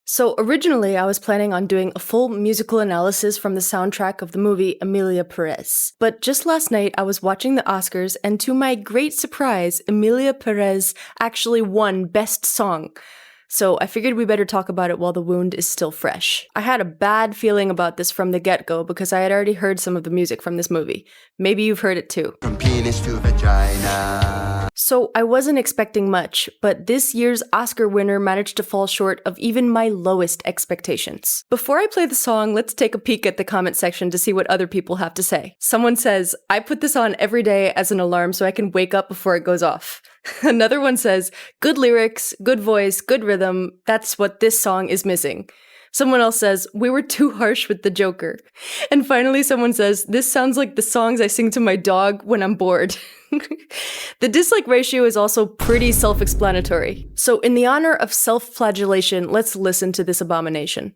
So originally, I was planning on doing a full musical analysis from the soundtrack of the movie Emilia Perez. But just last night, I was watching the Oscars, and to my great surprise, Emilia Perez actually won Best Song. So I figured we better talk about it while the wound is still fresh. I had a bad feeling about this from the get-go because I had already heard some of the music from this movie. Maybe you've heard it too. From penis to vagina. So I wasn't expecting much, but this year's Oscar winner managed to fall short of even my lowest expectations. Before I play the song, let's take a peek at the comment section to see what other people have to say. Someone says, I put this on every day as an alarm so I can wake up before it goes off. Another one says, good lyrics, good voice, good rhythm, that's what this song is missing. Someone else says, we were too harsh with the Joker. And finally someone says, this sounds like the songs I sing to my dog when I'm bored. The dislike ratio is also pretty self-explanatory. So in the honor of self-flagellation, let's listen to this abomination.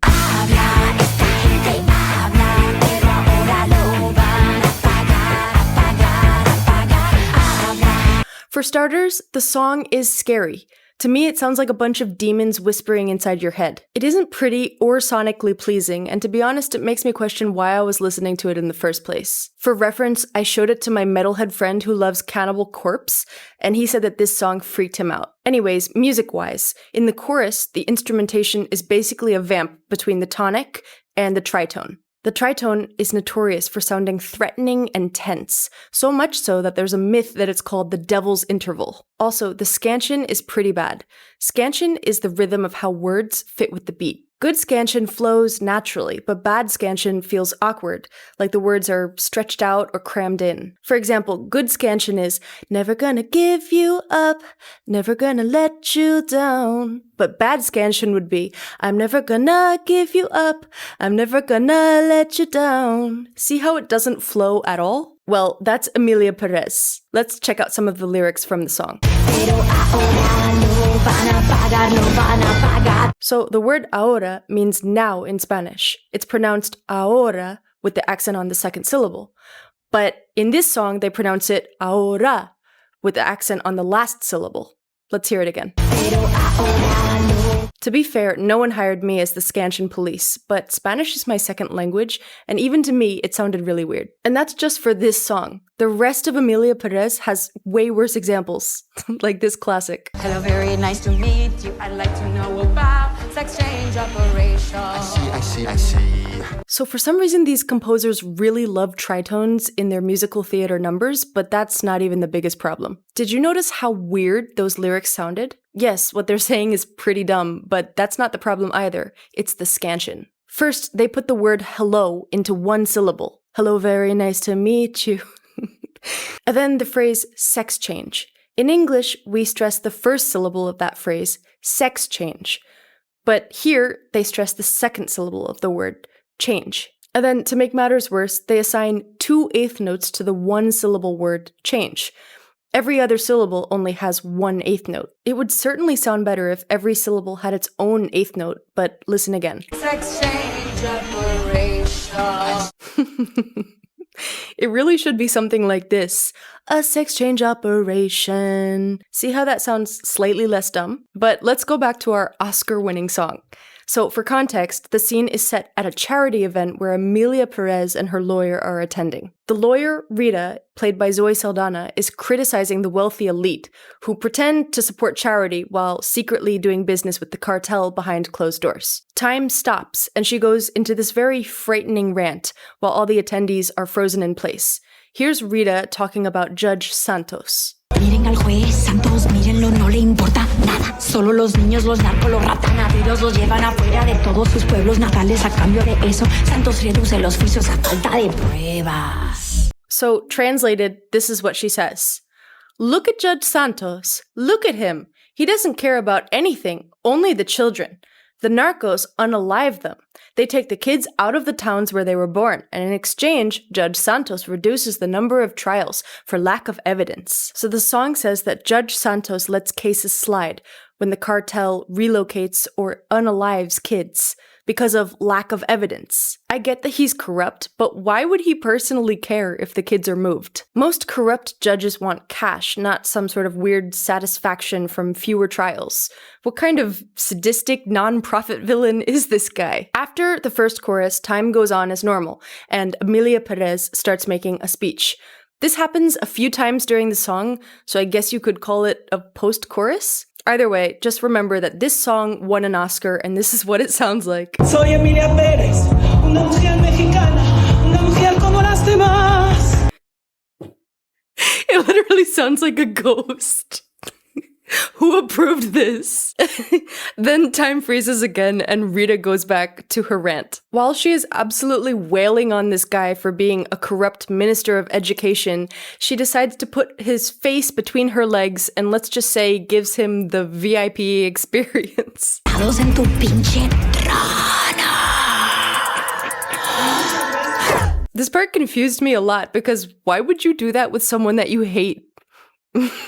For starters, the song is scary. To me, it sounds like a bunch of demons whispering inside your head. It isn't pretty or sonically pleasing, and to be honest, it makes me question why I was listening to it in the first place. For reference, I showed it to my metalhead friend who loves Cannibal Corpse, and he said that this song freaked him out. Anyways, music-wise, in the chorus, the instrumentation is basically a vamp between the tonic and the tritone. The tritone is notorious for sounding threatening and tense, so much so that there's a myth that it's called the devil's interval. Also, the scansion is pretty bad. Scansion is the rhythm of how words fit with the beat. Good scansion flows naturally, but bad scansion feels awkward, like the words are stretched out or crammed in. For example, good scansion is, never gonna give you up, never gonna let you down. But bad scansion would be, I'm never gonna give you up, I'm never gonna let you down. See how it doesn't flow at all? Well, that's Emilia Perez. Let's check out some of the lyrics from the song. So the word ahora means now in Spanish. It's pronounced ahora with the accent on the second syllable. But in this song, they pronounce it ahora with the accent on the last syllable. Let's hear it again. To be fair, no one hired me as the scansion police, but Spanish is my second language, and even to me, it sounded really weird. And that's just for this song. The rest of Emilia Perez has way worse examples, like this classic. Hello, very nice to meet you. I'd like to know about sex change operation. I see. So for some reason, these composers really love tritones in their musical theater numbers, but that's not even the biggest problem. Did you notice how weird those lyrics sounded? Yes, what they're saying is pretty dumb, but that's not the problem either. It's the scansion. First, they put the word hello into one syllable. Hello, very nice to meet you. And then the phrase sex change. In English, we stress the first syllable of that phrase, sex change. But here, they stress the second syllable of the word, change. And then, to make matters worse, they assign 2 eighth notes to the one-syllable word, change. Every other syllable only has 1 eighth note. It would certainly sound better if every syllable had its own eighth note, but listen again. Sex change operation. It really should be something like this. A sex change operation. See how that sounds slightly less dumb? But let's go back to our Oscar-winning song. So for context, the scene is set at a charity event where Emilia Perez and her lawyer are attending. The lawyer, Rita, played by Zoe Saldana, is criticizing the wealthy elite who pretend to support charity while secretly doing business with the cartel behind closed doors. Time stops, and she goes into this very frightening rant while all the attendees are frozen in place. Here's Rita talking about Judge Santos. Miren al juez, Santos, mírenlo, no le importa nada. Solo los niños, los narcos, los ratanaderos los llevan afuera de todos sus pueblos natales. A cambio de eso, Santos reduce los juicios a falta de pruebas. So, translated, this is what she says. Look at Judge Santos. Look at him. He doesn't care about anything, only the children. The narcos unalive them. They take the kids out of the towns where they were born, and in exchange, Judge Santos reduces the number of trials for lack of evidence. So the song says that Judge Santos lets cases slide when the cartel relocates or unalives kids, because of lack of evidence. I get that he's corrupt, but why would he personally care if the kids are moved? Most corrupt judges want cash, not some sort of weird satisfaction from fewer trials. What kind of sadistic, non-profit villain is this guy? After the first chorus, time goes on as normal, and Emilia Perez starts making a speech. This happens a few times during the song, so I guess you could call it a post-chorus? Either way, just remember that this song won an Oscar, and this is what it sounds like. Soy Emilia Pérez, una mujer mexicana, una mujer como las demás. It literally sounds like a ghost. Who approved this? Then time freezes again and Rita goes back to her rant. While she is absolutely wailing on this guy for being a corrupt minister of education, she decides to put his face between her legs and let's just say gives him the VIP experience. En tu pinche This part confused me a lot because why would you do that with someone that you hate?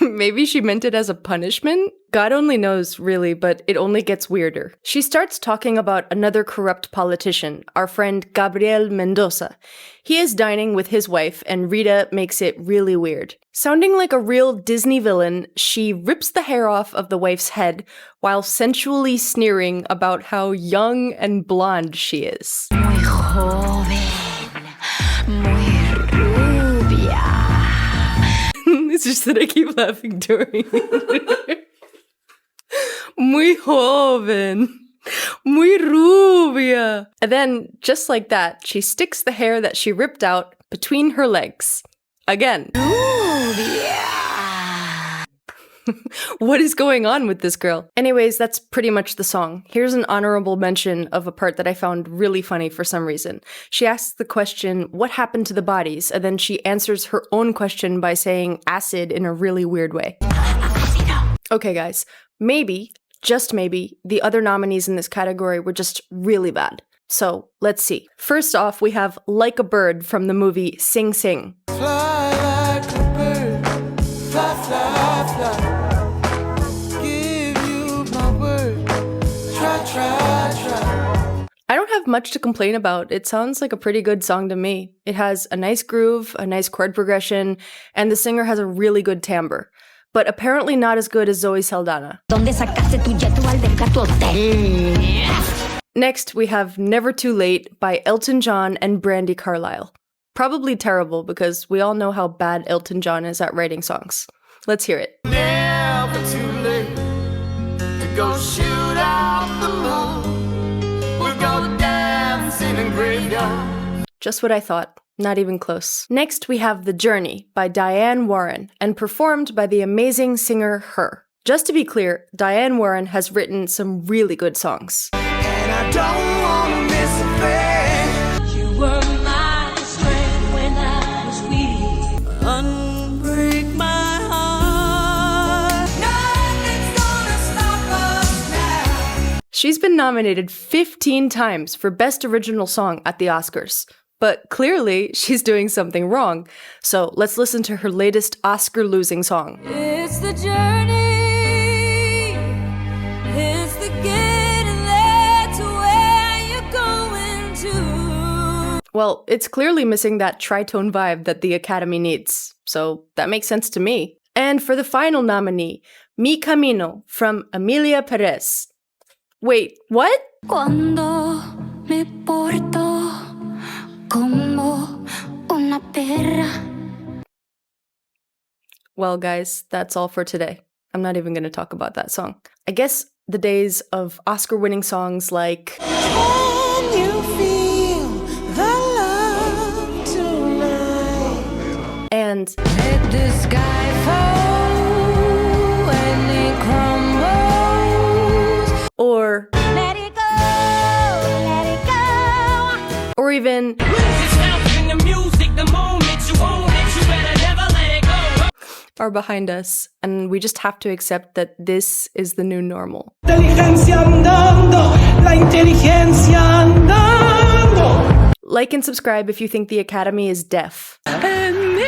Maybe she meant it as a punishment? God only knows, really, but it only gets weirder. She starts talking about another corrupt politician, our friend Gabriel Mendoza. He is dining with his wife, and Rita makes it really weird. Sounding like a real Disney villain, she rips the hair off of the wife's head while sensually sneering about how young and blonde she is. muy joven, muy rubia. It's just that I keep laughing during Muy joven. Muy rubia. And then, just like that, she sticks the hair that she ripped out between her legs. Again. What is going on with this girl? Anyways, that's pretty much the song. Here's an honorable mention of a part that I found really funny for some reason. She asks the question, what happened to the bodies? And then she answers her own question by saying acid in a really weird way. Okay, guys, maybe, just maybe, the other nominees in this category were just really bad. So, let's see. First off, we have Like a Bird from the movie Sing Sing. Fly like a bird. Fly, fly, fly. I don't have much to complain about. It sounds like a pretty good song to me. It has a nice groove, a nice chord progression, and the singer has a really good timbre. But apparently not as good as Zoe Saldana. Next, we have Never Too Late by Elton John and Brandi Carlile. Probably terrible because we all know how bad Elton John is at writing songs. Let's hear it. Never too late to go shoot out the moon. We'll go dancing in graveyard. Just what I thought. Not even close. Next, we have The Journey by Diane Warren and performed by the amazing singer Her. Just to be clear, Diane Warren has written some really good songs. And I don't want to miss a thing. You were my strength when I was weak. Unbreak my heart. Nothing's gonna stop us now. She's been nominated 15 times for Best Original Song at the Oscars. But clearly, she's doing something wrong. So let's listen to her latest Oscar-losing song. It's the journey. It's the getting there to where you're going to. Well, it's clearly missing that tritone vibe that the Academy needs. So that makes sense to me. And for the final nominee, Mi Camino from Emilia Perez. Wait, what? Cuando me porto como una perra. Well, guys, that's all for today. I'm not even going to talk about that song. I guess the days of Oscar-winning songs like Can you feel the love tonight? and Let the sky fall when it crumbles. or Let it go, let it go. or even are behind us, and we just have to accept that this is the new normal. Inteligencia andando, la inteligencia andando. Like and subscribe if you think the Academy is deaf. And me,